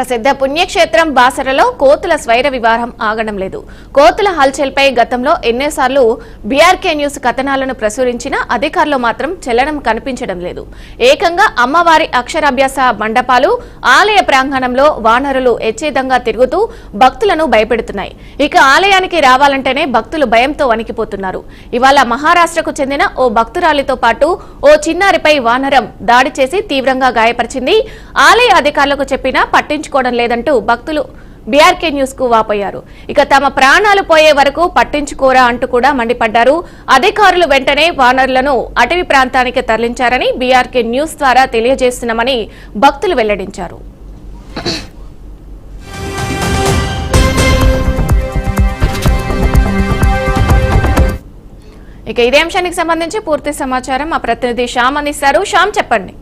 ప్రసిద్ధ పుణ్యక్షేత్రం బాసరలో కోతుల స్వైర వివాహం ఆగడం లేదు. కోతుల హల్చల్పై గతంలో ఎన్నోసార్లు బీఆర్కే న్యూస్ కథనాలను ప్రచురించిన అధికారులు మాత్రం చెల్లడం కనిపించడం లేదు. ఏకంగా అమ్మవారి అక్షరాభ్యాస మండపాలు, ఆలయ ప్రాంగణంలో వానరులు ఎచ్చేదంగా తిరుగుతూ భక్తులను భయపెడుతున్నాయి. ఇక ఆలయానికి రావాలంటేనే భక్తులు భయంతో వణికిపోతున్నారు. ఇవాళ మహారాష్ట్రకు చెందిన ఓ భక్తురాలితో పాటు ఓ చిన్నారిపై వానరం దాడి చేసి తీవ్రంగా గాయపరిచింది. ఆలయ అధికారులకు చెప్పినా పట్టించుకోవడం లేదంటూ భక్తులు బీఆర్కే న్యూస్ కు వాపోయారు. ఇక తమ ప్రాణాలు పోయే వరకు పట్టించుకోరా అంటూ కూడా మండిపడ్డారు. అధికారులు వెంటనే వానరులను అటవీ ప్రాంతానికి తరలించారని బీఆర్కే న్యూస్ ద్వారా తెలియజేస్తున్నామని భక్తులు వెల్లడించారు. ఇక ఇదే అంశానికి సంబంధించి పూర్తి సమాచారం మా ప్రతినిధి శ్యామ్ అందిస్తారు. శ్యామ్, చెప్పండి.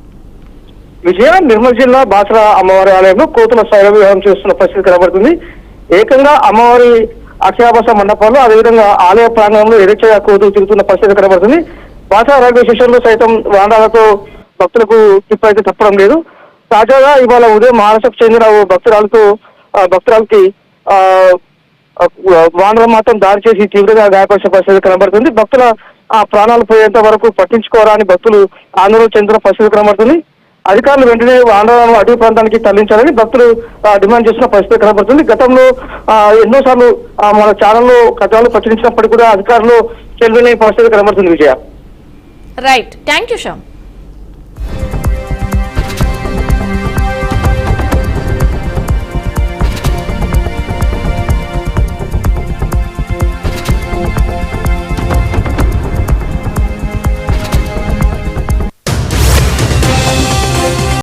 విజయ నిర్మల్ జిల్లా బాసర అమ్మవారి ఆలయంలో కోతుల స్వైర వివాహం చేస్తున్న పరిస్థితి కనబడుతుంది. ఏకంగా అమ్మవారి అక్షరాభ్యాస మండపాల్లో, అదేవిధంగా ఆలయ ప్రాంగణంలో ఎడచగా కోతులు తిరుగుతున్న పరిస్థితి కనబడుతుంది. బాసర రైల్వే స్టేషన్ లో సైతం వాహనాలతో భక్తులకు తిప్పైతే తప్పడం లేదు. తాజాగా ఇవాళ ఉదయం మహారాష్ట్రకు చెందిన ఓ భక్తురాలకి వాహనం మాత్రం దాడి చేసి తీవ్రంగా గాయపరిచిన పరిస్థితి కనబడుతుంది. భక్తుల ప్రాణాలు పోయేంత వరకు పట్టించుకోరా అని భక్తులు ఆందోళన చెందిన పరిస్థితి కనబడుతుంది. అధికారులు వెంటనే వాహనాలను అటవీ ప్రాంతానికి తరలించాలని భక్తులు డిమాండ్ చేస్తున్న పరిస్థితి కనబడుతుంది. గతంలో ఎన్నోసార్లు మన ఛానల్లో కథనాలు ప్రచురించినప్పటికీ కూడా అధికారులు చెల్లిన పరిస్థితి కనబడుతుంది. విజయ, రైట్, థ్యాంక్ యూ శ్యామ్.